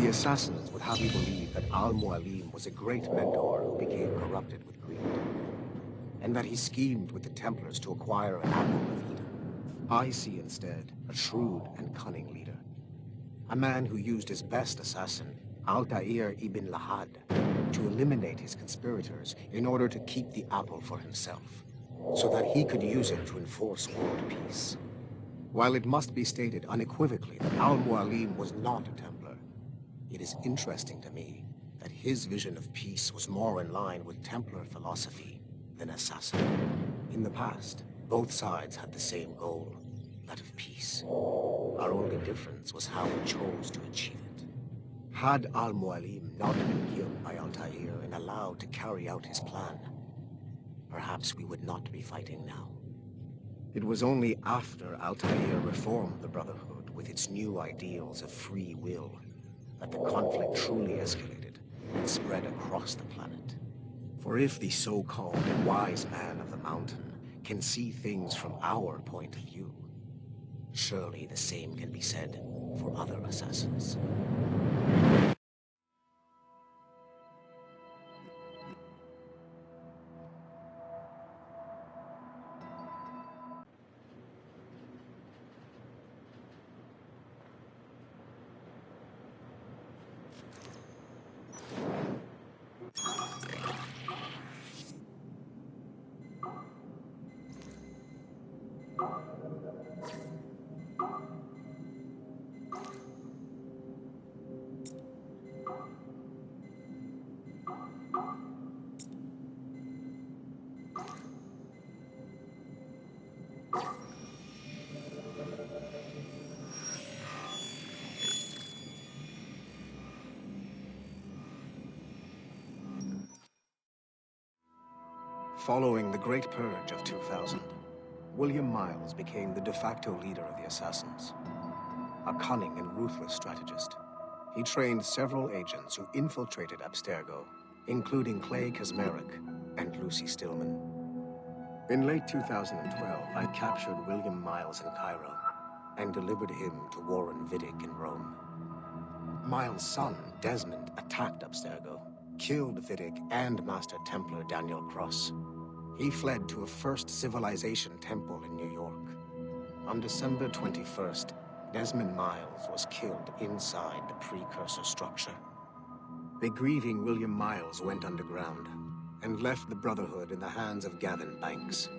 The assassins would have you believe that Al-Mualim was a great mentor who became corrupted with greed, and that he schemed with the Templars to acquire an apple of Eden. I see instead a shrewd and cunning leader. A man who used his best assassin, Altair ibn Lahad, to eliminate his conspirators in order to keep the apple for himself, so that he could use it to enforce world peace. While it must be stated unequivocally that Al-Mualim was not a Templar, it is interesting to me that his vision of peace was more in line with Templar philosophy than assassin. In the past, both sides had the same goal, that of peace. Our only difference was how we chose to achieve it. Had Al-Mualim not been killed by Altair and allowed to carry out his plan, perhaps we would not be fighting now. It was only after Altair reformed the Brotherhood with its new ideals of free will that the conflict truly escalated and spread across the planet. For if the so-called wise man of the mountain can see things from our point of view, surely the same can be said for other assassins. Following the Great Purge of 2000, William Miles became the de facto leader of the Assassins. A cunning and ruthless strategist, he trained several agents who infiltrated Abstergo, including Clay Kazmarek and Lucy Stillman. In late 2012, I captured William Miles in Cairo and delivered him to Warren Vidic in Rome. Miles' son, Desmond, attacked Abstergo, killed Vidic and Master Templar Daniel Cross. He fled to a First Civilization temple in New York. On December 21st, Desmond Miles was killed inside the precursor structure. The grieving William Miles went underground and left the Brotherhood in the hands of Gavin Banks.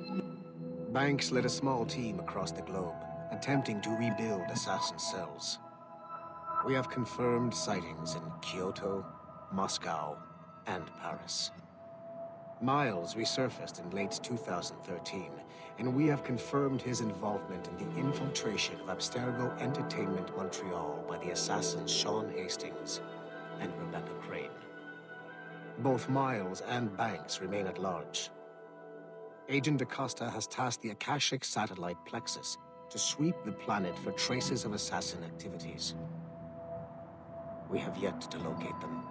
Banks led a small team across the globe, attempting to rebuild assassin cells. We have confirmed sightings in Kyoto, Moscow, and Paris. Miles resurfaced in late 2013, and we have confirmed his involvement in the infiltration of Abstergo Entertainment Montreal by the assassins Sean Hastings and Rebecca Crane. Both Miles and Banks remain at large. Agent Acosta has tasked the Akashic satellite Plexus to sweep the planet for traces of assassin activities. We have yet to locate them.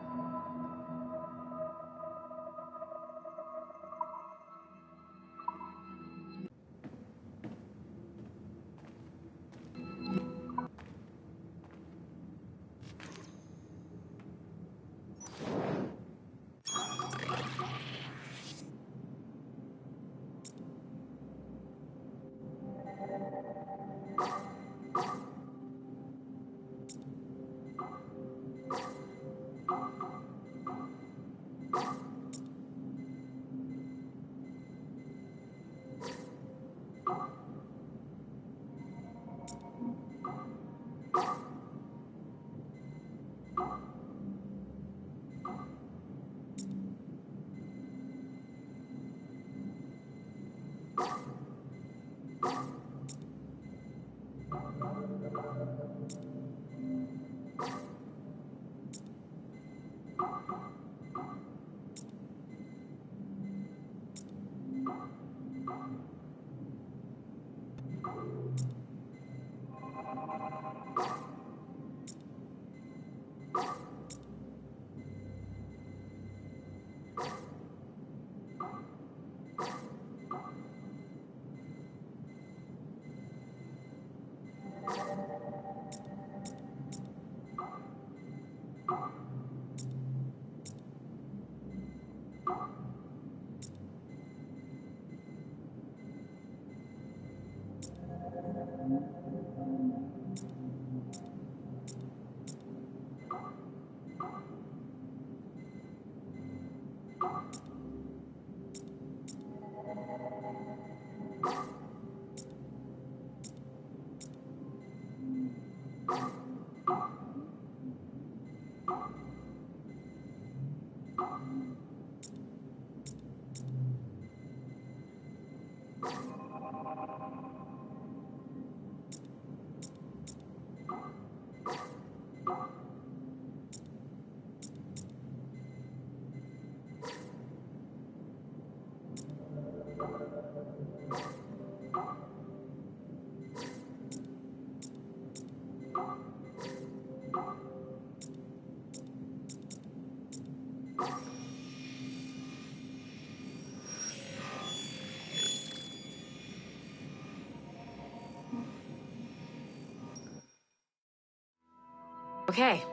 Okay,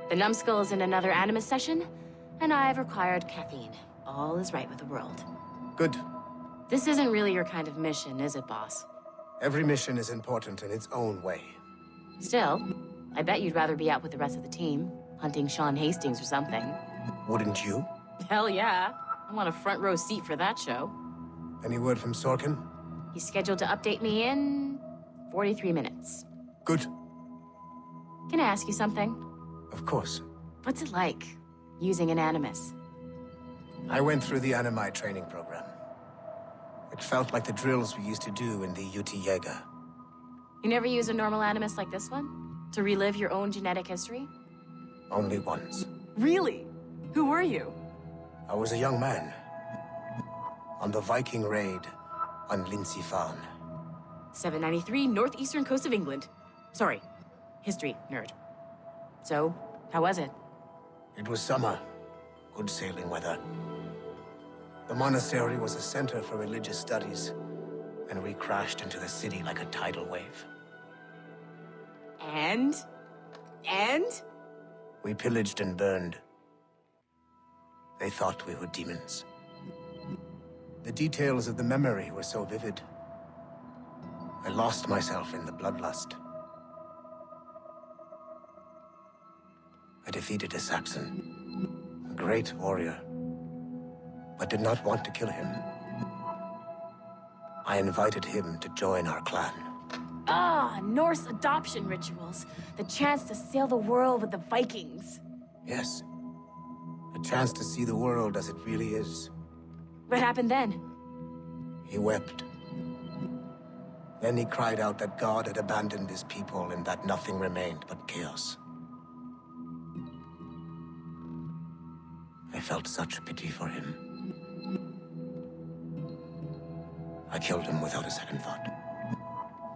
the numbskull is in another Animus session, and I've required caffeine. All is right with the world. Good. This isn't really your kind of mission, is it, boss? Every mission is important in its own way. Still, I bet you'd rather be out with the rest of the team, hunting Sean Hastings or something. Wouldn't you? Hell yeah. I want a front row seat for that show. Any word from Sorkin? He's scheduled to update me in 43 minutes. Good. Can I ask you something? Of course. What's it like, using an Animus? I went through the Animi training program. It felt like the drills we used to do in the UT Jaeger. You never use a normal Animus like this one? To relive your own genetic history? Only once. Really? Who were you? I was a young man. On the Viking raid on Lindsey Farm. 793, northeastern coast of England. Sorry, history nerd. So, how was it? It was summer. Good sailing weather. The monastery was a center for religious studies, and we crashed into the city like a tidal wave. And? We pillaged and burned. They thought we were demons. The details of the memory were so vivid. I lost myself in the bloodlust. I defeated a Saxon, a great warrior, but did not want to kill him. I invited him to join our clan. Ah, Norse adoption rituals. The chance to sail the world with the Vikings. Yes, a chance to see the world as it really is. What happened then? He wept. Then he cried out that God had abandoned his people and that nothing remained but chaos. I felt such pity for him. I killed him without a second thought.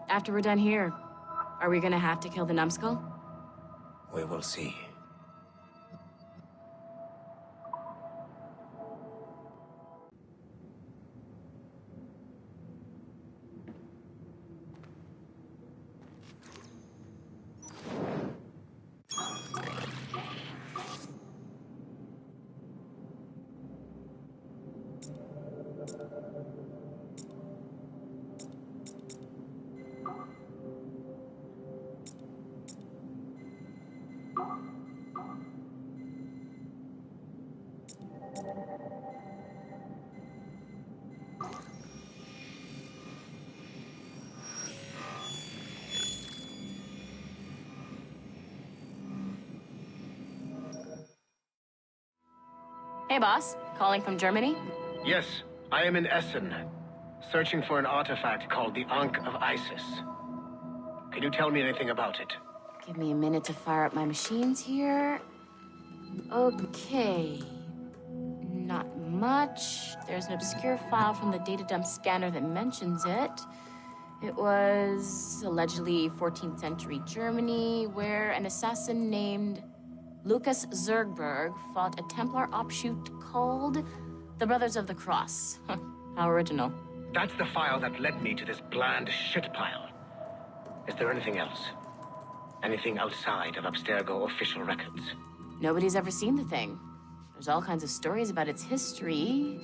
After we're done here, are we gonna have to kill the numbskull? We will see. Hey, boss. Calling from Germany? Yes, I am in Essen, searching for an artifact called the Ankh of Isis. Can you tell me anything about it? Give me a minute to fire up my machines here. Okay. Not much. There's an obscure file from the data dump scanner that mentions it. It was allegedly 14th century Germany, where an assassin named Lucas Zergberg fought a Templar offshoot called the Brothers of the Cross. How original. That's the file that led me to this bland shit pile. Is there anything else? Anything outside of Abstergo official records? Nobody's ever seen the thing. There's all kinds of stories about its history.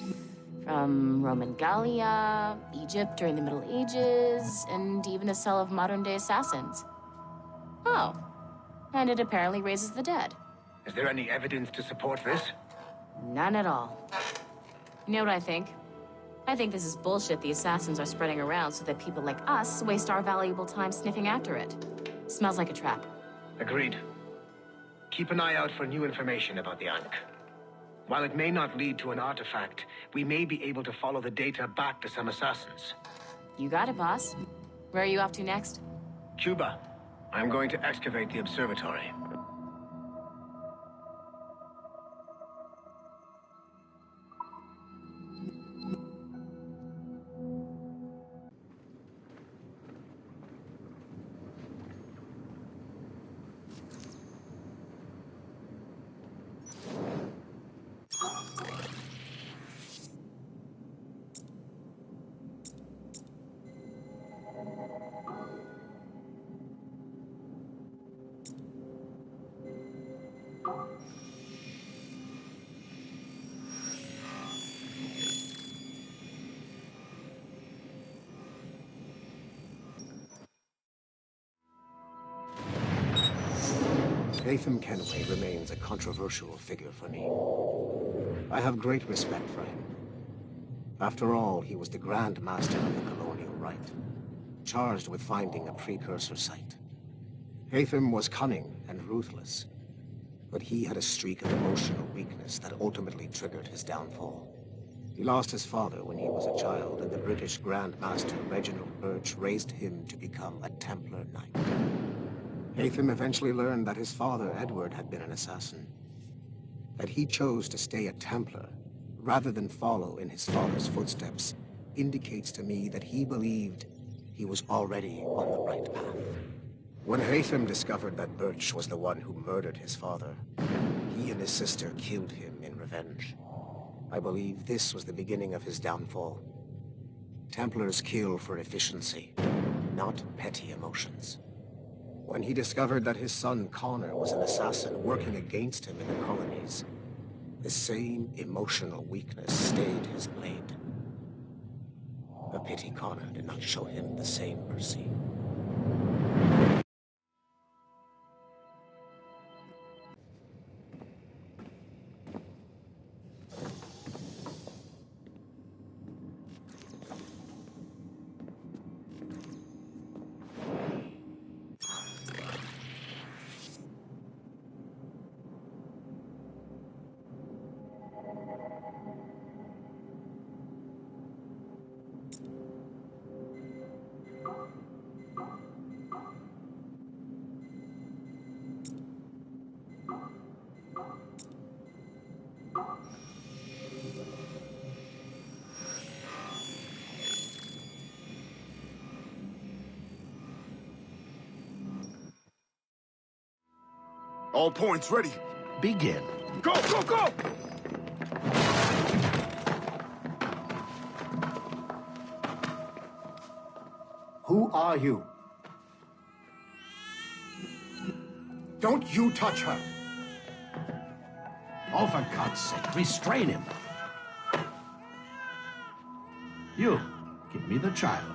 From Roman Gallia, Egypt during the Middle Ages, and even a cell of modern-day assassins. Oh, and it apparently raises the dead. Is there any evidence to support this? None at all. You know what I think? I think this is bullshit the assassins are spreading around so that people like us waste our valuable time sniffing after it. Smells like a trap. Agreed. Keep an eye out for new information about the Ankh. While it may not lead to an artifact, we may be able to follow the data back to some assassins. You got it, boss. Where are you off to next? Cuba. I'm going to excavate the observatory. Haytham Kenway remains a controversial figure for me. I have great respect for him. After all, he was the Grand Master of the Colonial Rite, charged with finding a precursor site. Haytham was cunning and ruthless, but he had a streak of emotional weakness that ultimately triggered his downfall. He lost his father when he was a child, and the British Grand Master Reginald Purge raised him to become a Templar Knight. Haytham eventually learned that his father, Edward, had been an assassin. That he chose to stay a Templar, rather than follow in his father's footsteps, indicates to me that he believed he was already on the right path. When Haytham discovered that Birch was the one who murdered his father, he and his sister killed him in revenge. I believe this was the beginning of his downfall. Templars kill for efficiency, not petty emotions. When he discovered that his son Connor was an assassin working against him in the colonies, the same emotional weakness stayed his blade. A pity Connor did not show him the same mercy. All points ready. Begin. Go, go, go! Who are you? Don't you touch her! Oh, for God's sake, restrain him. You, give me the child.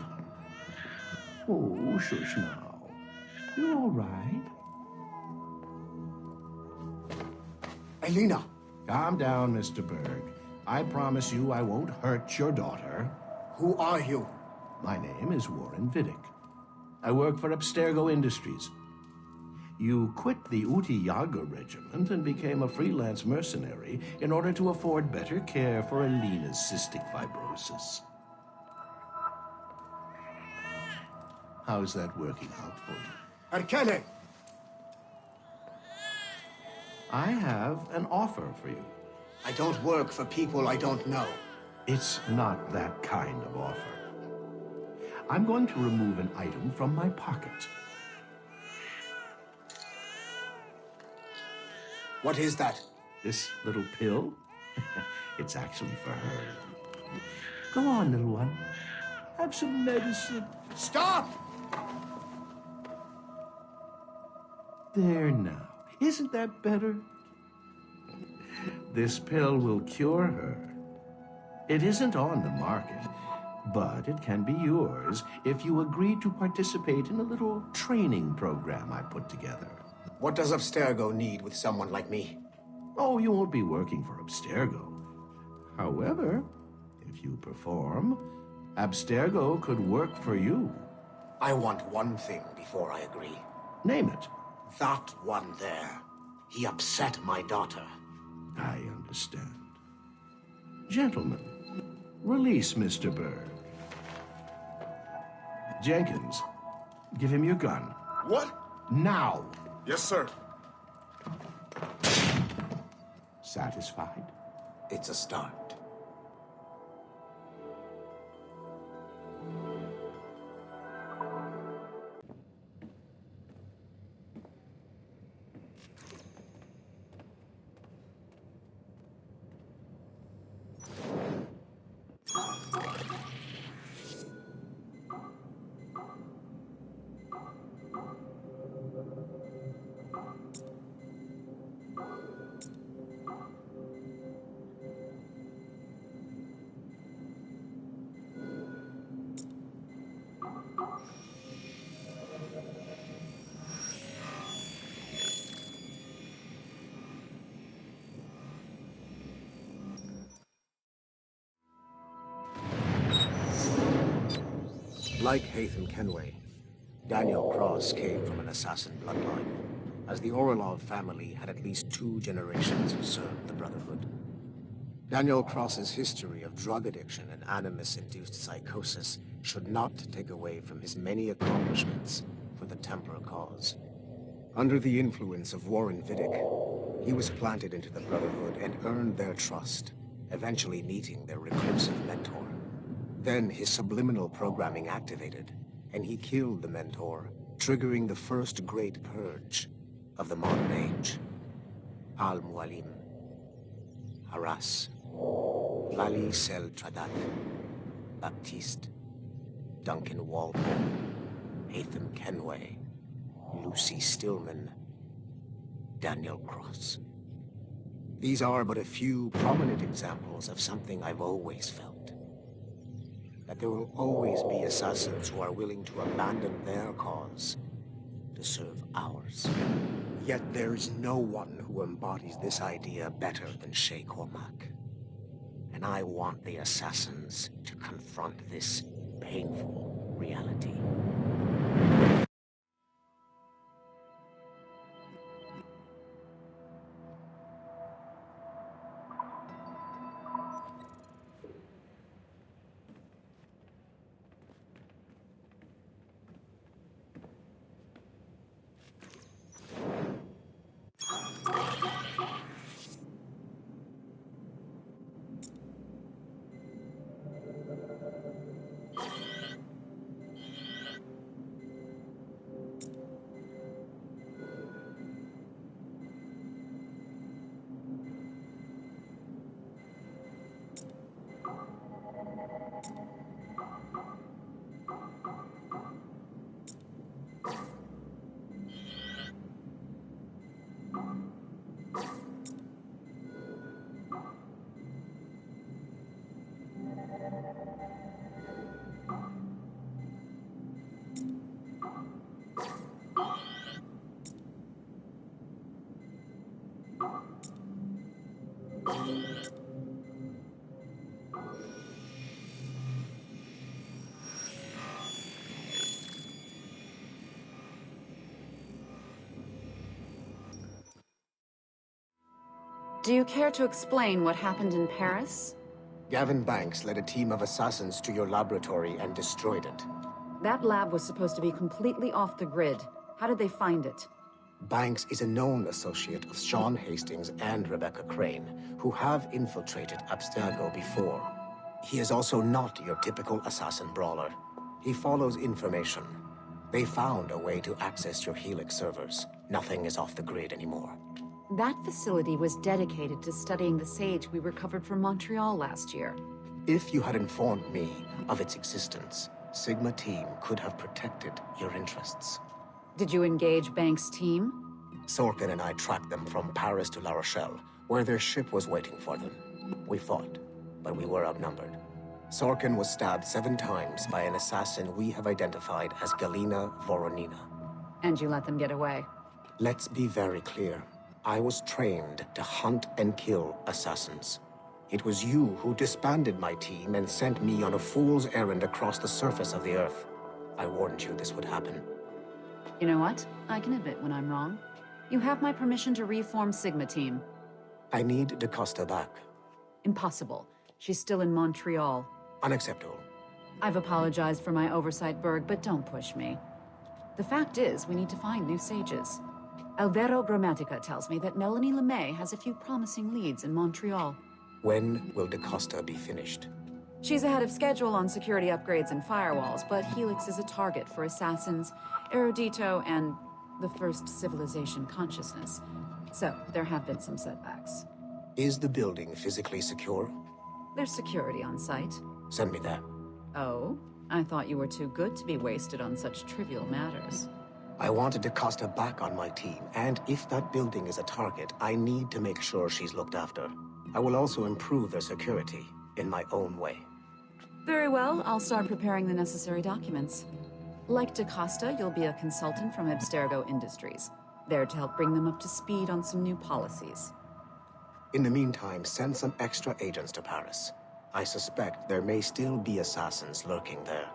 Oh, shush now. You're all right. Elena! Calm down, Mr. Berg. I promise you I won't hurt your daughter. Who are you? My name is Warren Vidic. I work for Abstergo Industries. You quit the Yaga regiment and became a freelance mercenary in order to afford better care for Elena's cystic fibrosis. How's that working out for you? Arkele! I have an offer for you. I don't work for people I don't know. It's not that kind of offer. I'm going to remove an item from my pocket. What is that? This little pill? It's actually for her. Go on, little one. Have some medicine. Stop! There now. Isn't that better? This pill will cure her. It isn't on the market, but it can be yours if you agree to participate in a little training program I put together. What does Abstergo need with someone like me? Oh, you won't be working for Abstergo. However, if you perform, Abstergo could work for you. I want one thing before I agree. Name it. That one there. He upset my daughter. I understand. Gentlemen, release Mr. Berg. Jenkins, give him your gun. What? Now! Yes, sir. Satisfied? It's a start. Like Haytham Kenway, Daniel Cross came from an assassin bloodline, as the Orlov family had at least 2 generations who served the Brotherhood. Daniel Cross's history of drug addiction and Animus-induced psychosis should not take away from his many accomplishments for the Templar cause. Under the influence of Warren Vidic, he was planted into the Brotherhood and earned their trust, eventually meeting their reclusive mentor. Then his subliminal programming activated, and he killed the mentor, triggering the first great purge of the modern age. Al-Mualim, Haras, Lali Sel Tradat, Baptiste, Duncan Walpole, Haytham Kenway, Lucy Stillman, Daniel Cross. These are but a few prominent examples of something I've always felt. That there will always be assassins who are willing to abandon their cause to serve ours. Yet there's no one who embodies this idea better than Sheikh Cormac. And I want the assassins to confront this painful reality. Do you care to explain what happened in Paris? Gavin Banks led a team of assassins to your laboratory and destroyed it. That lab was supposed to be completely off the grid. How did they find it? Banks is a known associate of Sean Hastings and Rebecca Crane, who have infiltrated Abstergo before. He is also not your typical assassin brawler. He follows information. They found a way to access your Helix servers. Nothing is off the grid anymore. That facility was dedicated to studying the sage we recovered from Montreal last year. If you had informed me of its existence, Sigma team could have protected your interests. Did you engage Banks' team? Sorkin and I tracked them from Paris to La Rochelle, where their ship was waiting for them. We fought. but we were outnumbered. Sorkin was stabbed 7 times by an assassin we have identified as Galina Voronina. And you let them get away. Let's be very clear. I was trained to hunt and kill assassins. It was you who disbanded my team and sent me on a fool's errand across the surface of the Earth. I warned you this would happen. You know what? I can admit when I'm wrong. You have my permission to reform Sigma Team. I need DaCosta back. Impossible. She's still in Montreal. Unacceptable. I've apologized for my oversight, Berg, but don't push me. The fact is, we need to find new sages. Alvaro Grammatica tells me that Melanie LeMay has a few promising leads in Montreal. When will DaCosta be finished? She's ahead of schedule on security upgrades and firewalls, but Helix is a target for assassins, Erudito, and the first civilization consciousness. So, there have been some setbacks. Is the building physically secure? There's security on site. Send me that. Oh? I thought you were too good to be wasted on such trivial matters. I wanted DaCosta back on my team, and if that building is a target, I need to make sure she's looked after. I will also improve their security in my own way. Very well, I'll start preparing the necessary documents. Like DaCosta, you'll be a consultant from Abstergo Industries, there to help bring them up to speed on some new policies. In the meantime, send some extra agents to Paris. I suspect there may still be assassins lurking there.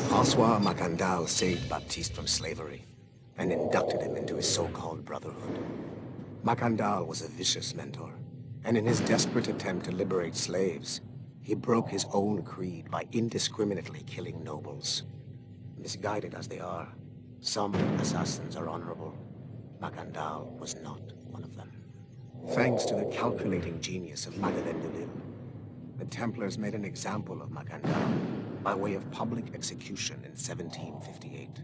François Macandal saved Baptiste from slavery and inducted him into his so-called brotherhood. Macandal was a vicious mentor, and in his desperate attempt to liberate slaves, he broke his own creed by indiscriminately killing nobles. Misguided as they are, some assassins are honorable. Macandal was not one of them. Thanks to the calculating genius of Madeleine de Lille, the Templars made an example of Macandal by way of public execution in 1758.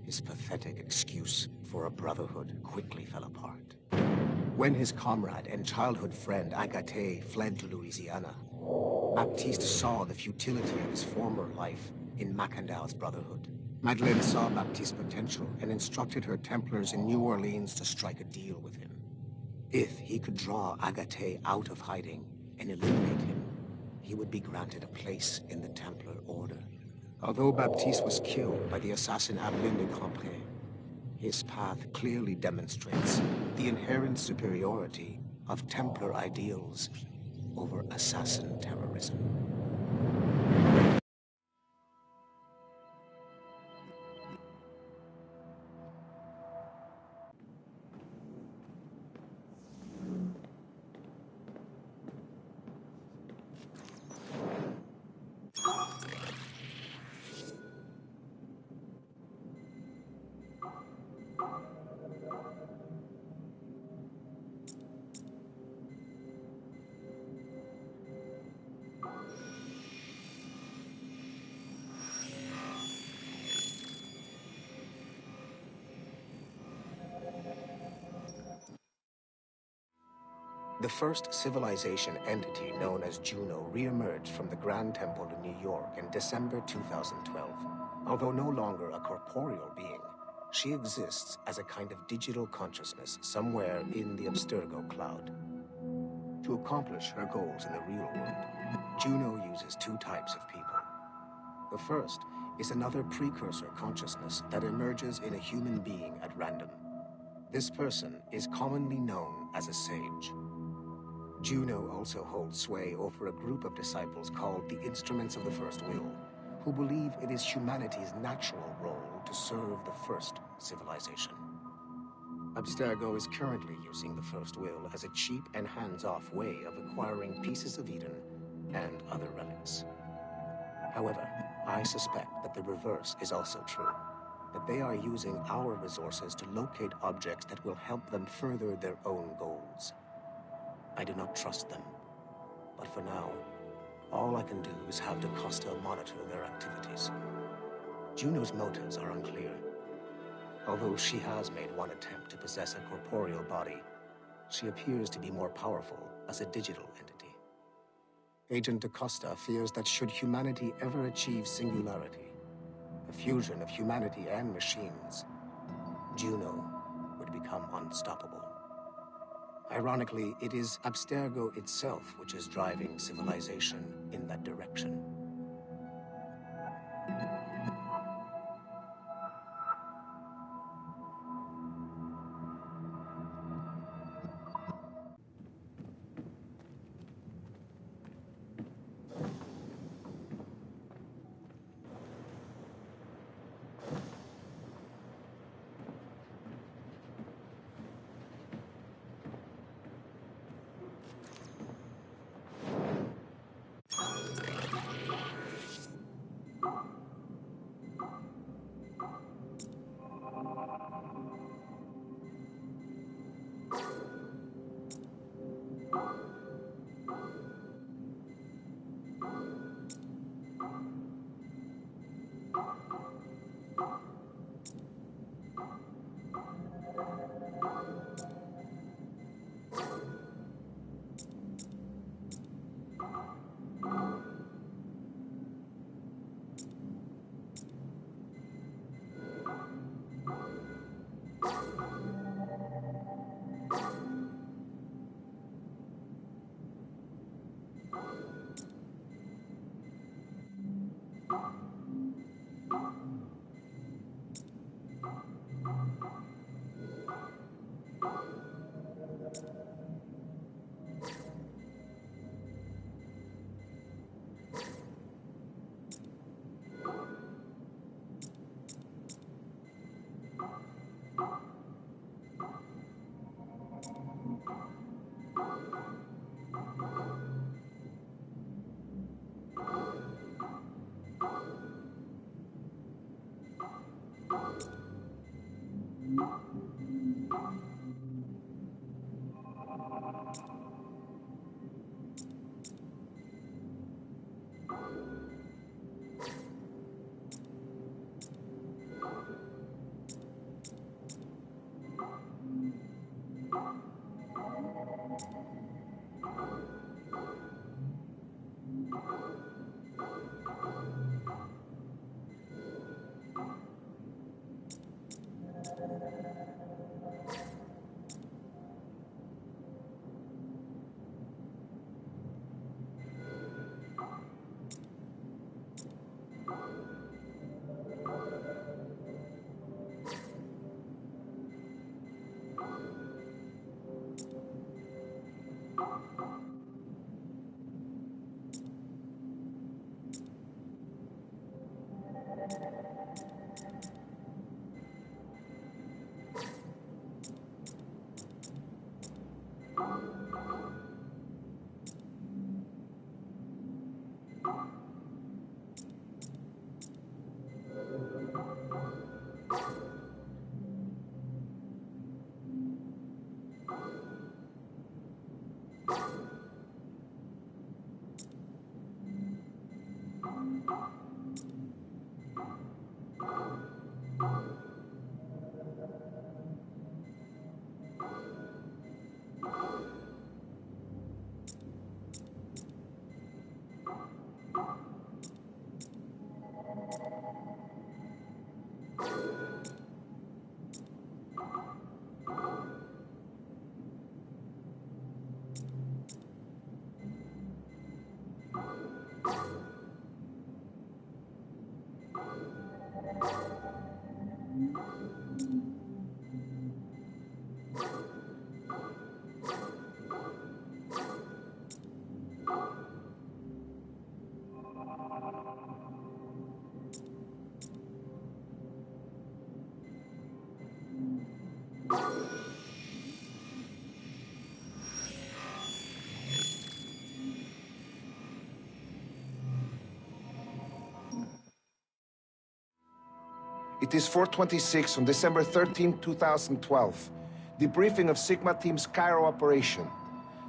His pathetic excuse for a brotherhood quickly fell apart. When his comrade and childhood friend Agathe fled to Louisiana, Baptiste saw the futility of his former life in Macandal's brotherhood. Madeleine saw Baptiste's potential and instructed her Templars in New Orleans to strike a deal with him. If he could draw Agathe out of hiding and eliminate him, he would be granted a place in the Templar Order. Although Baptiste was killed by the assassin Abelin de Campré, his path clearly demonstrates the inherent superiority of Templar ideals over assassin terrorism. The first civilization entity known as Juno re-emerged from the Grand Temple in New York in December 2012. Although no longer a corporeal being, she exists as a kind of digital consciousness somewhere in the Abstergo cloud. To accomplish her goals in the real world, Juno uses 2 types of people. The first is another precursor consciousness that emerges in a human being at random. This person is commonly known as a sage. Juno also holds sway over a group of disciples called the Instruments of the First Will, who believe it is humanity's natural role to serve the first civilization. Abstergo is currently using the First Will as a cheap and hands-off way of acquiring pieces of Eden and other relics. However, I suspect that the reverse is also true, that they are using our resources to locate objects that will help them further their own goals. I do not trust them, but for now, all I can do is have DaCosta monitor their activities. Juno's motives are unclear. Although she has made one attempt to possess a corporeal body, she appears to be more powerful as a digital entity. Agent DaCosta fears that should humanity ever achieve singularity, a fusion of humanity and machines, Juno would become unstoppable. Ironically, it is Abstergo itself which is driving civilization in that direction. It is 4:26 on December 13, 2012. Debriefing of Sigma Team's Cairo operation.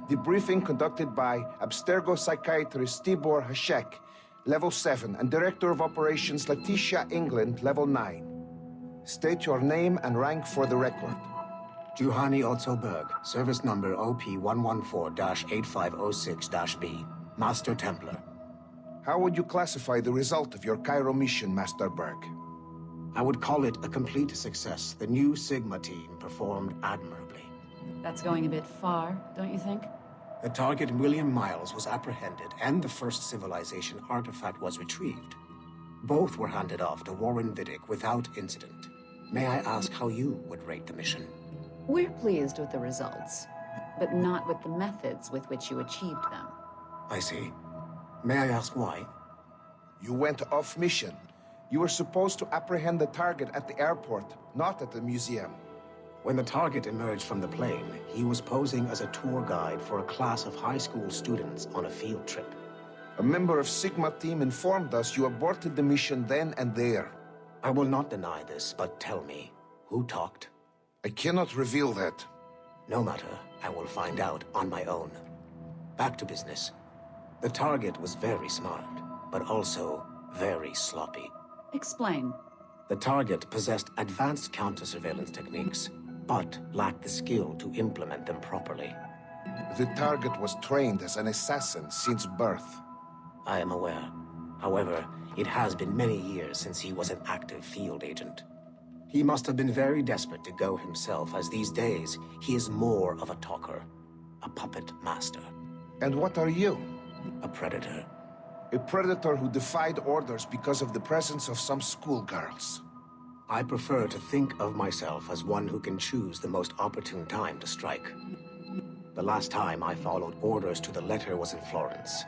Debriefing conducted by Abstergo psychiatrist Tibor Hashek, Level 7, and Director of Operations Letitia England, Level 9. State your name and rank for the record. Juhani Otso Berg, service number OP-114-8506-B, Master Templar. How would you classify the result of your Cairo mission, Master Berg? I would call it a complete success. The new Sigma team performed admirably. That's going a bit far, don't you think? The target, William Miles, was apprehended, and the first civilization artifact was retrieved. Both were handed off to Warren Vidic without incident. May I ask how you would rate the mission? We're pleased with the results, but not with the methods with which you achieved them. I see. May I ask why? You went off mission. You were supposed to apprehend the target at the airport, not at the museum. When the target emerged from the plane, he was posing as a tour guide for a class of high school students on a field trip. A member of Sigma team informed us you aborted the mission then and there. I will not deny this, but tell me, who talked? I cannot reveal that. No matter, I will find out on my own. Back to business. The target was very smart, but also very sloppy. Explain. The target possessed advanced counter-surveillance techniques, but lacked the skill to implement them properly. The target was trained as an assassin since birth. I am aware. However, it has been many years since he was an active field agent. He must have been very desperate to go himself, as these days he is more of a talker, a puppet master. And what are you? A predator. A predator who defied orders because of the presence of some schoolgirls. I prefer to think of myself as one who can choose the most opportune time to strike. The last time I followed orders to the letter was in Florence.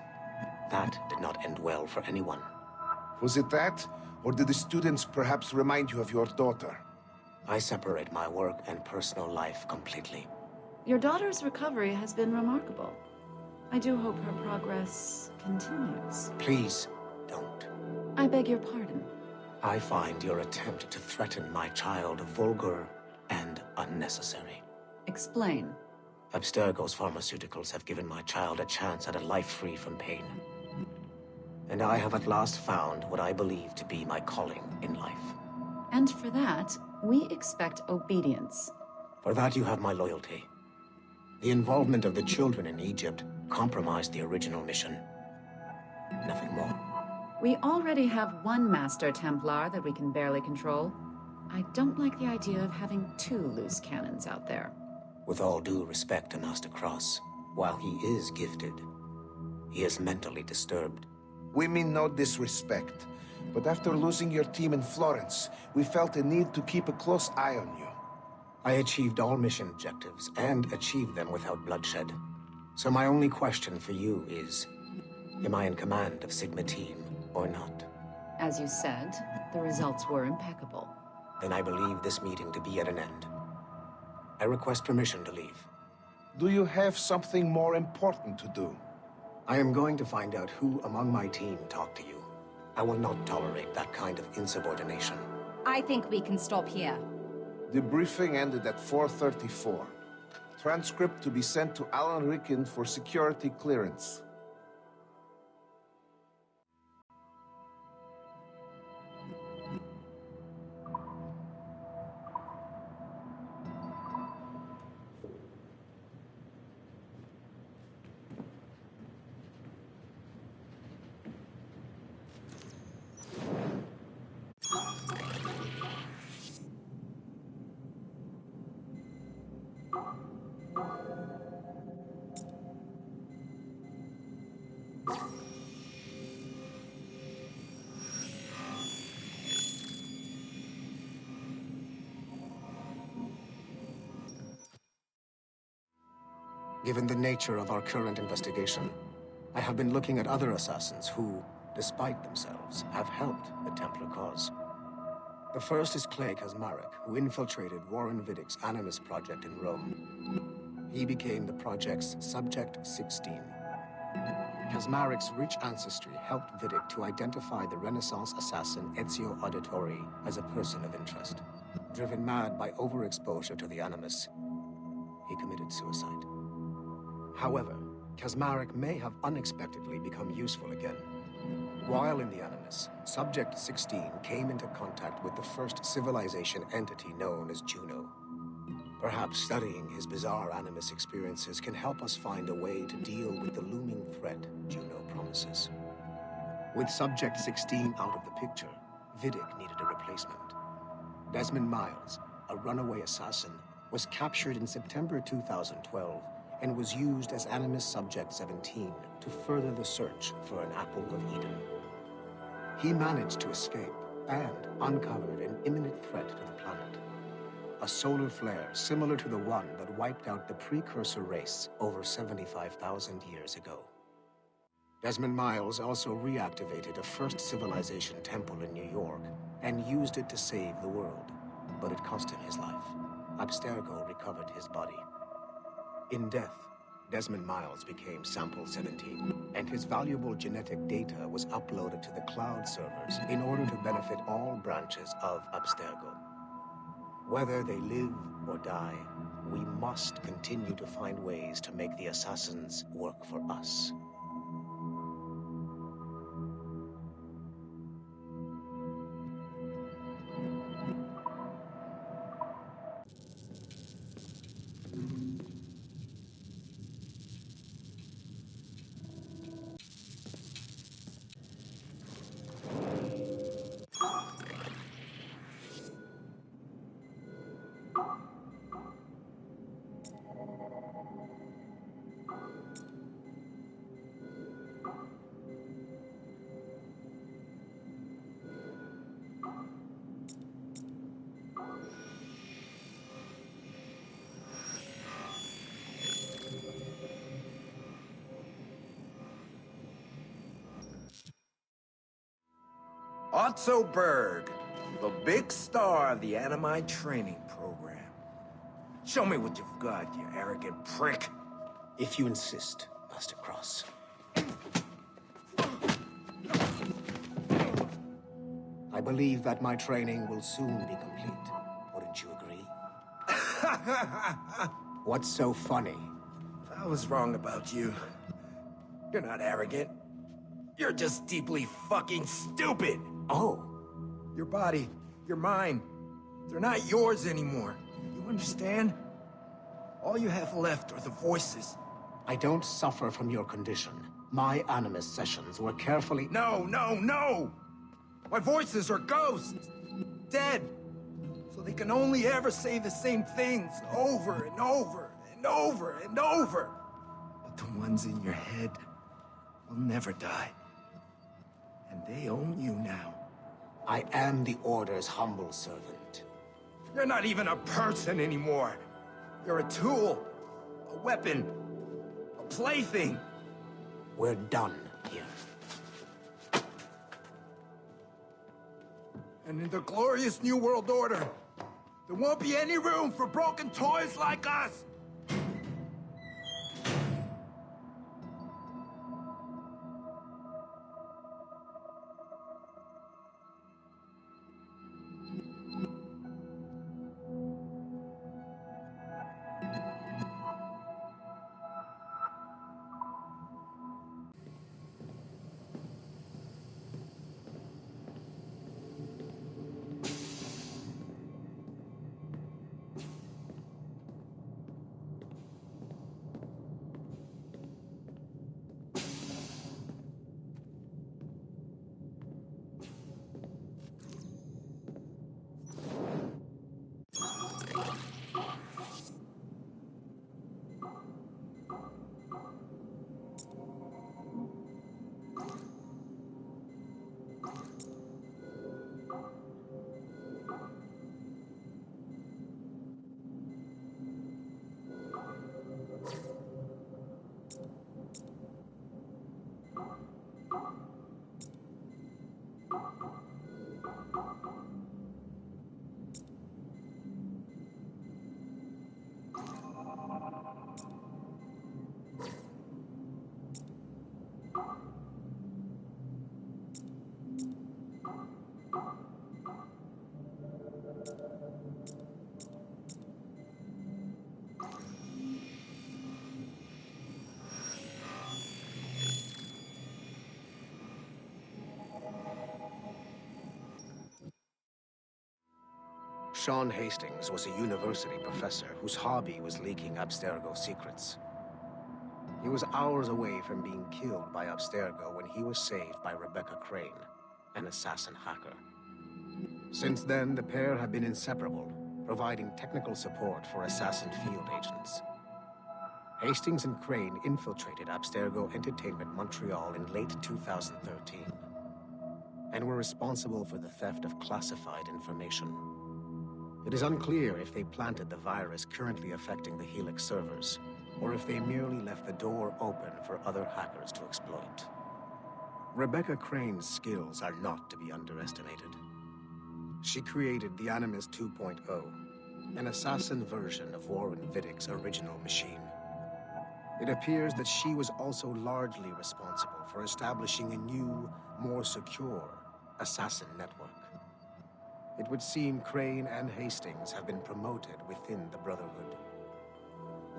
That did not end well for anyone. Was it that? Or did the students perhaps remind you of your daughter? I separate my work and personal life completely. Your daughter's recovery has been remarkable. I do hope her progress continues. Please, don't. I beg your pardon. I find your attempt to threaten my child vulgar and unnecessary. Explain. Abstergo's pharmaceuticals have given my child a chance at a life free from pain. And I have at last found what I believe to be my calling in life. And for that, we expect obedience. For that you have my loyalty. The involvement of the children in Egypt compromised the original mission. Nothing more. We already have one Master Templar that we can barely control. I don't like the idea of having two loose cannons out there. With all due respect to Master Cross, while he is gifted, he is mentally disturbed. We mean no disrespect, but after losing your team in Florence, we felt a need to keep a close eye on you. I achieved all mission objectives, and achieved them without bloodshed. So my only question for you is, am I in command of Sigma Team or not? As you said, the results were impeccable. Then I believe this meeting to be at an end. I request permission to leave. Do you have something more important to do? I am going to find out who among my team talked to you. I will not tolerate that kind of insubordination. I think we can stop here. The briefing ended at 4:34. Transcript to be sent to Alan Ricken for security clearance. Given the nature of our current investigation, I have been looking at other assassins who, despite themselves, have helped the Templar cause. The first is Clay Kazmarek, who infiltrated Warren Vidic's Animus project in Rome. He became the project's Subject 16. Kazmarik's rich ancestry helped Vidic to identify the Renaissance assassin Ezio Auditore as a person of interest. Driven mad by overexposure to the Animus, he committed suicide. However, Kazmarik may have unexpectedly become useful again. While in the Animus, Subject 16 came into contact with the first civilization entity known as Juno. Perhaps studying his bizarre Animus experiences can help us find a way to deal with the looming threat Juno promises. With Subject 16 out of the picture, Vidic needed a replacement. Desmond Miles, a runaway assassin, was captured in September 2012 and was used as Animus Subject 17 to further the search for an Apple of Eden. He managed to escape and uncovered an imminent threat to the planet. A solar flare similar to the one that wiped out the precursor race over 75,000 years ago. Desmond Miles also reactivated a first civilization temple in New York and used it to save the world, but it cost him his life. Abstergo recovered his body. In death, Desmond Miles became Sample 17, and his valuable genetic data was uploaded to the cloud servers in order to benefit all branches of Abstergo. Whether they live or die, we must continue to find ways to make the assassins work for us. Otto Berg, the big star of the Animi training program. Show me what you've got, you arrogant prick. If you insist, Master Cross. I believe that my training will soon be complete. Wouldn't you agree? What's so funny? I was wrong about you. You're not arrogant. You're just deeply fucking stupid! Oh. Your body, your mind, they're not yours anymore. You understand? All you have left are the voices. I don't suffer from your condition. My Animus sessions were carefully— No, no, no! My voices are ghosts! Dead! So they can only ever say the same things over and over and over and over. But the ones in your head will never die. And they own you now. I am the Order's humble servant. You're not even a person anymore. You're a tool, a weapon, a plaything. We're done here. And in the glorious New World Order, there won't be any room for broken toys like us! Sean Hastings was a university professor whose hobby was leaking Abstergo secrets. He was hours away from being killed by Abstergo when he was saved by Rebecca Crane, an assassin hacker. Since then, the pair have been inseparable, providing technical support for assassin field agents. Hastings and Crane infiltrated Abstergo Entertainment Montreal in late 2013, and were responsible for the theft of classified information. It is unclear if they planted the virus currently affecting the Helix servers, or if they merely left the door open for other hackers to exploit. Rebecca Crane's skills are not to be underestimated. She created the Animus 2.0, an assassin version of Warren Viddick's original machine. It appears that she was also largely responsible for establishing a new, more secure assassin network. It would seem Crane and Hastings have been promoted within the Brotherhood.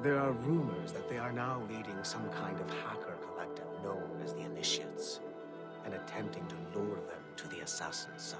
There are rumors that they are now leading some kind of hacker collective known as the Initiates, and attempting to lure them to the assassin side.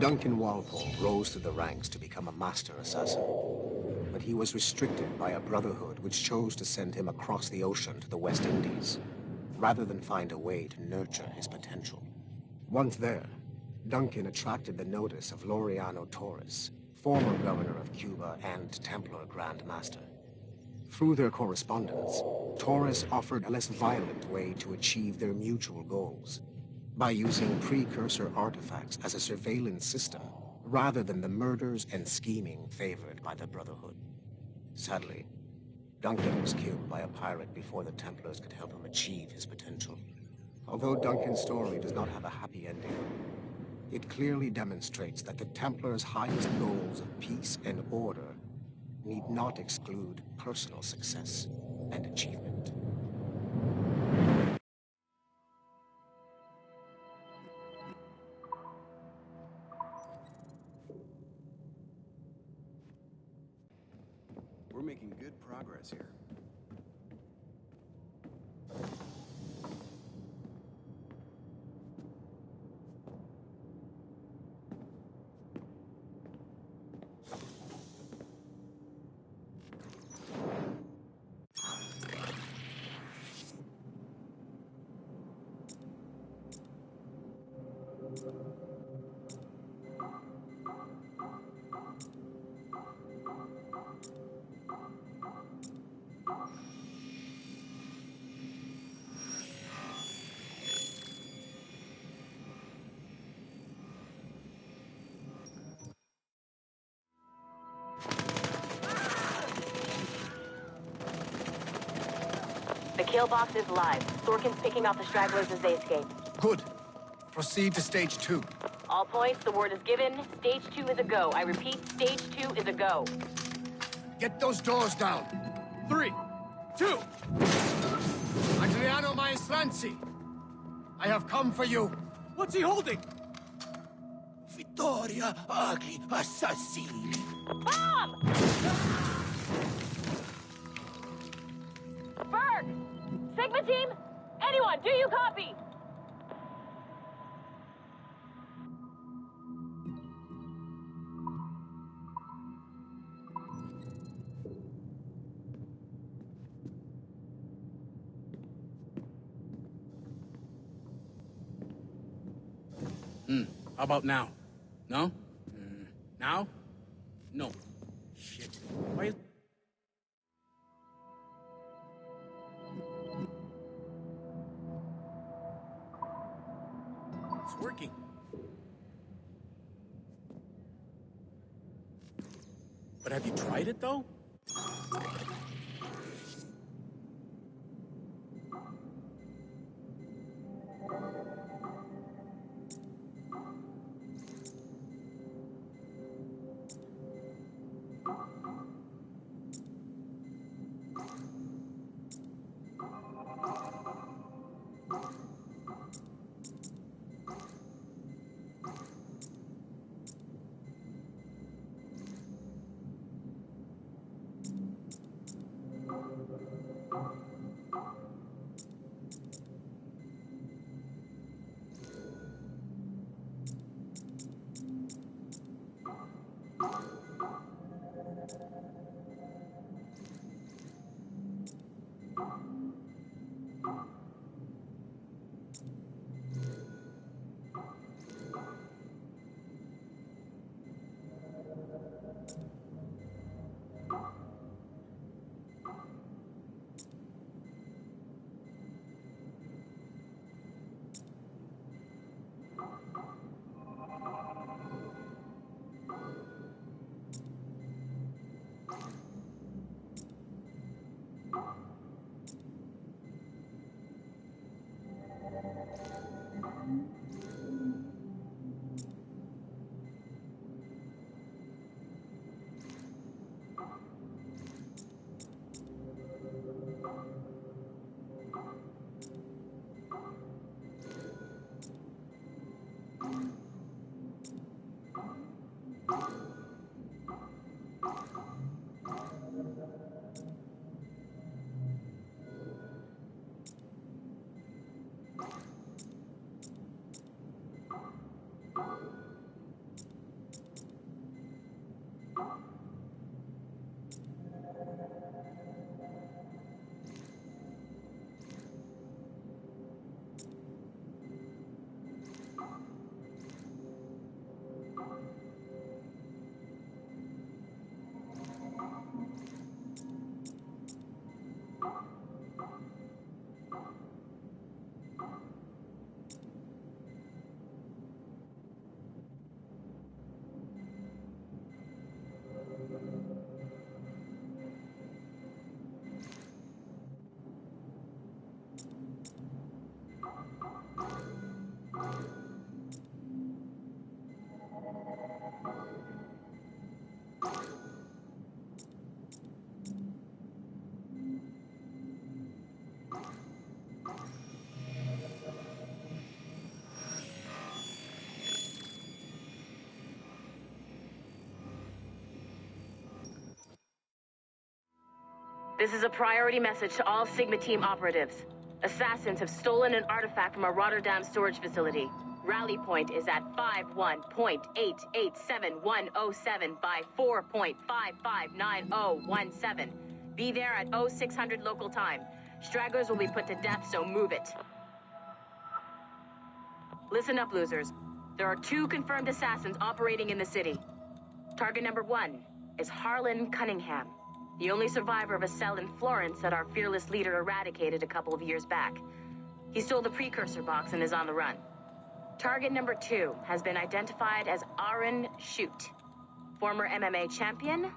Duncan Walpole rose through the ranks to become a master assassin, but he was restricted by a brotherhood which chose to send him across the ocean to the West Indies, rather than find a way to nurture his potential. Once there, Duncan attracted the notice of Laureano Torres, former governor of Cuba and Templar Grand Master. Through their correspondence, Torres offered a less violent way to achieve their mutual goals, by using precursor artifacts as a surveillance system rather than the murders and scheming favored by the Brotherhood. Sadly, Duncan was killed by a pirate before the Templars could help him achieve his potential. Although Duncan's story does not have a happy ending, it clearly demonstrates that the Templars' highest goals of peace and order need not exclude personal success and achievement. We're making good progress here. The kill box is live. Sorkin's picking off the stragglers as they escape. Good. Proceed to stage 2. All points, the word is given. Stage 2 is a go. I repeat, stage 2 is a go. Get those doors down. 3, 2. Adriano Maestranzi, I have come for you. What's he holding? Vittoria agli assassini. Bomb! Berg! Sigma team? Anyone, do you copy? How about now? No? Now? No. Shit. Why is... It's working. But have you tried it, though? This is a priority message to all Sigma Team operatives. Assassins have stolen an artifact from a Rotterdam storage facility. Rally point is at 51.887107 by 4.559017. Be there at 0600 local time. Stragglers will be put to death, so move it. Listen up, losers. There are 2 confirmed assassins operating in the city. Target number 1 is Harlan Cunningham, the only survivor of a cell in Florence that our fearless leader eradicated a couple of years back. He stole the precursor box and is on the run. Target number 2 has been identified as Aaron Shute, former MMA champion,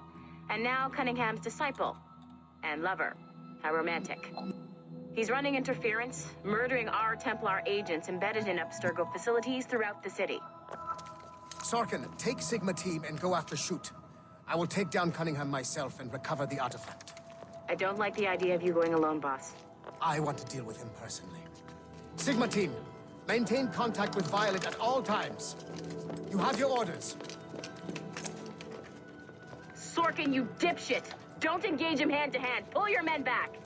and now Cunningham's disciple and lover. How romantic. He's running interference, murdering our Templar agents embedded in Abstergo facilities throughout the city. Sorkin, take Sigma Team and go after Shute. I will take down Cunningham myself and recover the artifact. I don't like the idea of you going alone, boss. I want to deal with him personally. Sigma Team, maintain contact with Violet at all times. You have your orders. Sorkin, you dipshit! Don't engage him hand-to-hand. Pull your men back.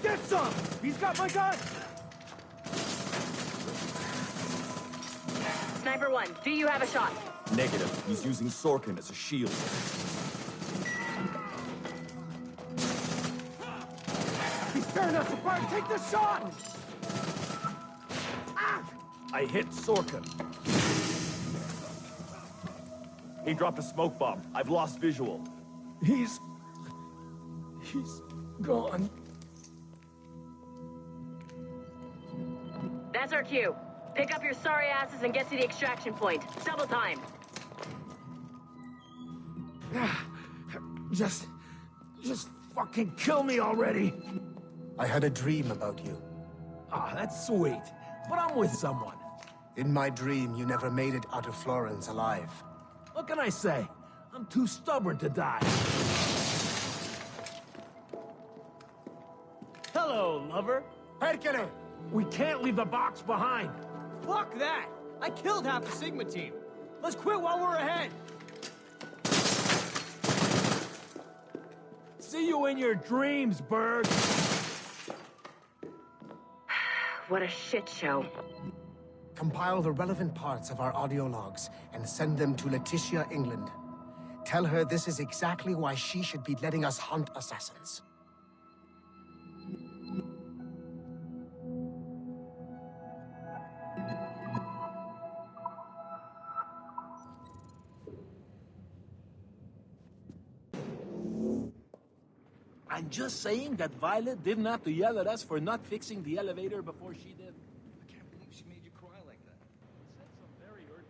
Get some! He's got my gun! Sniper 1, do you have a shot? Negative. He's using Sorkin as a shield. He's tearing us apart! Take the shot! Ah! I hit Sorkin. He dropped a smoke bomb. I've lost visual. He's gone. That's our cue. Pick up your sorry asses and get to the extraction point. Double time. Just fucking kill me already. I had a dream about you. Ah, that's sweet. But I'm with someone. In my dream, you never made it out of Florence alive. What can I say? I'm too stubborn to die. Hello, lover. Hercule! We can't leave the box behind. Fuck that! I killed half the Sigma team. Let's quit while we're ahead. See you in your dreams, Berg. What a shit show. Compile the relevant parts of our audio logs and send them to Letitia, England. Tell her this is exactly why she should be letting us hunt assassins. I'm just saying that Violet didn't have to yell at us for not fixing the elevator before she did. I can't believe she made you cry like that. Said some very urgent.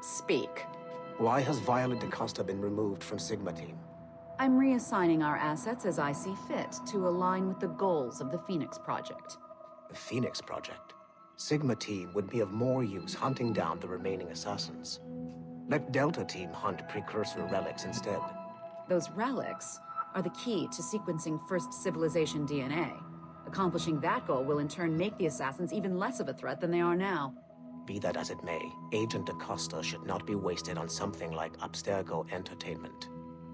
Speak. Why has Violet DaCosta been removed from Sigma Team? I'm reassigning our assets as I see fit to align with the goals of the Phoenix Project. The Phoenix Project? Sigma Team would be of more use hunting down the remaining assassins. Let Delta Team hunt precursor relics instead. Those relics are the key to sequencing first civilization DNA. Accomplishing that goal will in turn make the assassins even less of a threat than they are now. Be that as it may, Agent DaCosta should not be wasted on something like Abstergo Entertainment.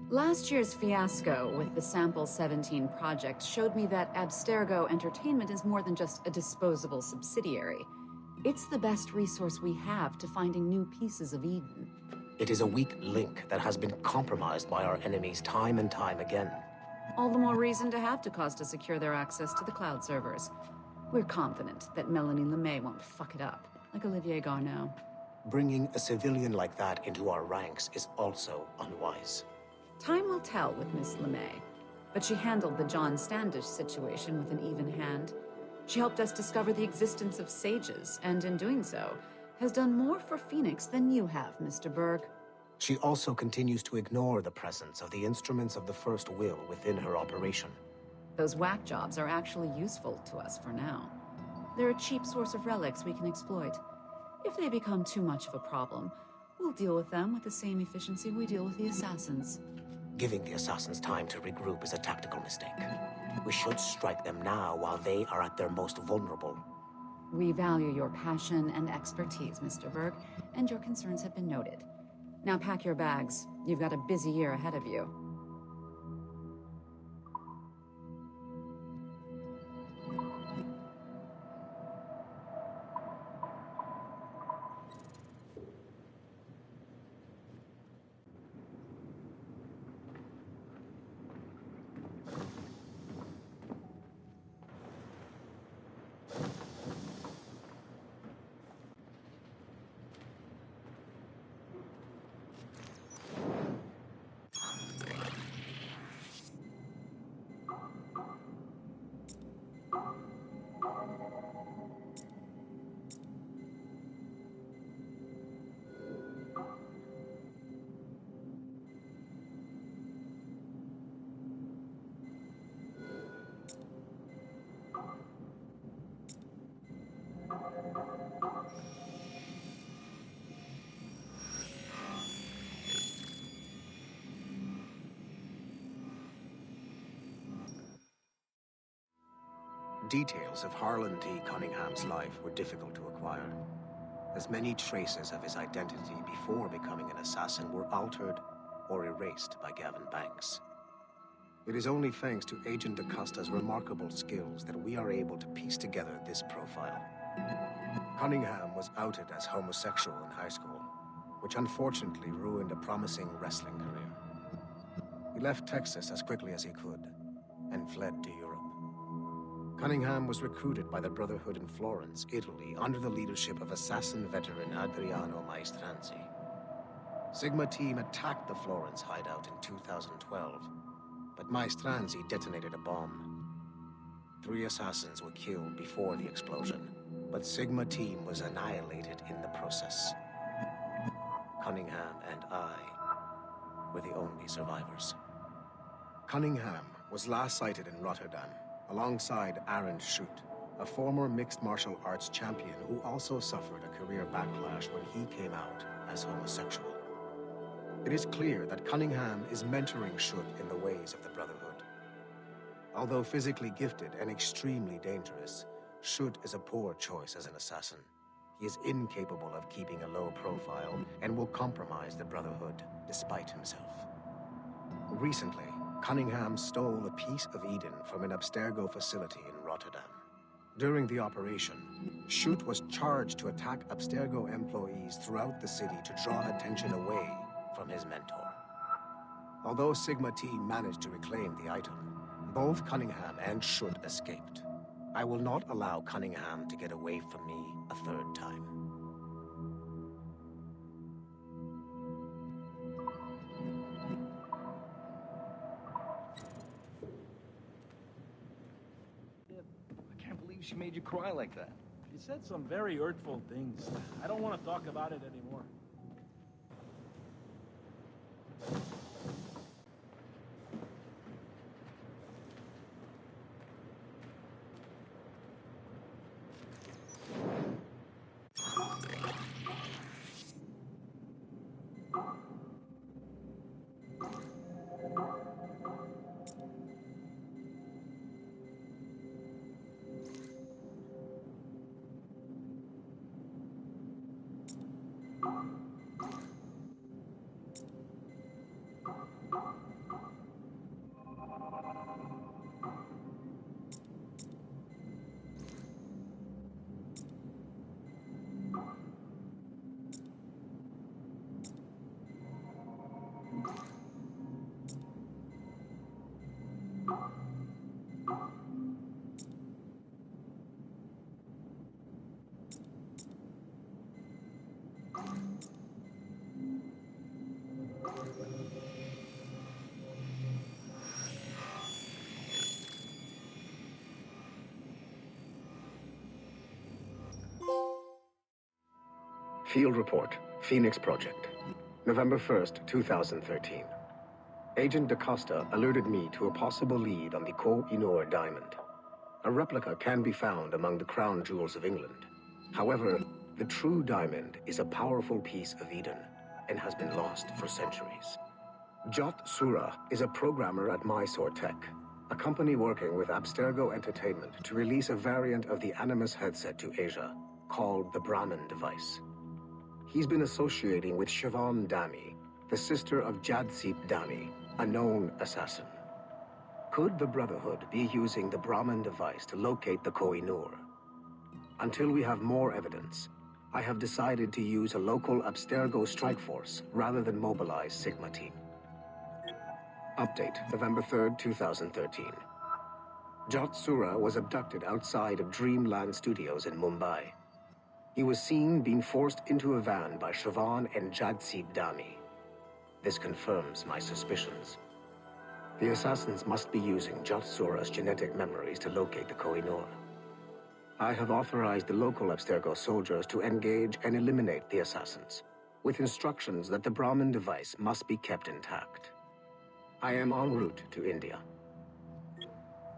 Last year's fiasco with the Sample 17 project showed me that Abstergo Entertainment is more than just a disposable subsidiary. It's the best resource we have to finding new pieces of Eden. It is a weak link that has been compromised by our enemies time and time again. All the more reason to have DaCosta secure their access to the cloud servers. We're confident that Melanie LeMay won't fuck it up, like Olivier Garneau. Bringing a civilian like that into our ranks is also unwise. Time will tell with Miss LeMay, but she handled the John Standish situation with an even hand. She helped us discover the existence of sages, and in doing so, has done more for Phoenix than you have, Mr. Berg. She also continues to ignore the presence of the instruments of the First Will within her operation. Those whack jobs are actually useful to us for now. They're a cheap source of relics we can exploit. If they become too much of a problem, we'll deal with them with the same efficiency we deal with the assassins. Giving the assassins time to regroup is a tactical mistake. We should strike them now while they are at their most vulnerable. We value your passion and expertise, Mr. Berg, and your concerns have been noted. Now pack your bags. You've got a busy year ahead of you. Details of Harlan T. Cunningham's life were difficult to acquire, as many traces of his identity before becoming an assassin were altered or erased by Gavin Banks. It is only thanks to Agent DaCosta's remarkable skills that we are able to piece together this profile. Cunningham was outed as homosexual in high school, which unfortunately ruined a promising wrestling career. He left Texas as quickly as he could and fled to Europe. Cunningham was recruited by the Brotherhood in Florence, Italy, under the leadership of assassin veteran Adriano Maestranzi. Sigma team attacked the Florence hideout in 2012, but Maestranzi detonated a bomb. 3 assassins were killed before the explosion, but Sigma team was annihilated in the process. Cunningham and I were the only survivors. Cunningham was last sighted in Rotterdam, alongside Aaron Schutt, a former mixed martial arts champion who also suffered a career backlash when he came out as homosexual. It is clear that Cunningham is mentoring Schutt in the ways of the Brotherhood. Although physically gifted and extremely dangerous, Schutt is a poor choice as an assassin. He is incapable of keeping a low profile and will compromise the Brotherhood despite himself. Recently, Cunningham stole a piece of Eden from an Abstergo facility in Rotterdam. During the operation, Schutt was charged to attack Abstergo employees throughout the city to draw attention away from his mentor. Although Sigma team managed to reclaim the item, both Cunningham and Schutt escaped. I will not allow Cunningham to get away from me a 3rd time. She made you cry like that. She said some very hurtful things. I don't want to talk about it anymore. Field Report, Phoenix Project. November 1st, 2013. Agent DaCosta alerted me to a possible lead on the Kohinoor diamond. A replica can be found among the crown jewels of England. However, the true diamond is a powerful piece of Eden and has been lost for centuries. Jot Sura is a programmer at Mysore Tech, a company working with Abstergo Entertainment to release a variant of the Animus headset to Asia, called the Brahmin device. He's been associating with Siobhan Dami, the sister of Jadseep Dami, a known assassin. Could the Brotherhood be using the Brahmin device to locate the Kohinoor? Until we have more evidence, I have decided to use a local Abstergo strike force rather than mobilize Sigma Team. Update, November 3rd, 2013. Jot Sura was abducted outside of Dreamland Studios in Mumbai. He was seen being forced into a van by Siobhan and Jadseep Dami. This confirms my suspicions. The assassins must be using Jot Sura's genetic memories to locate the Kohinoor. I have authorized the local Abstergo soldiers to engage and eliminate the assassins, with instructions that the Brahmin device must be kept intact. I am en route to India.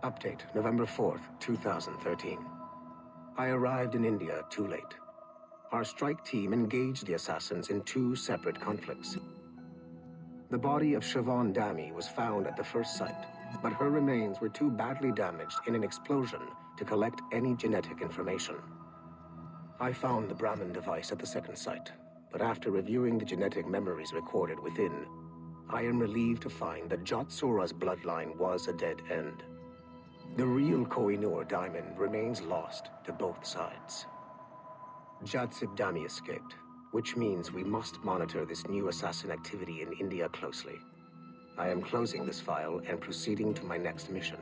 Update, November 4th, 2013. I arrived in India too late. Our strike team engaged the assassins in 2 separate conflicts. The body of Siobhan Dami was found at the first site, but her remains were too badly damaged in an explosion to collect any genetic information. I found the Brahmin device at the second site, but after reviewing the genetic memories recorded within, I am relieved to find that Jot Sura's bloodline was a dead end. The real Kohinoor diamond remains lost to both sides. Jadseep Dami escaped, which means we must monitor this new assassin activity in India closely. I am closing this file and proceeding to my next mission.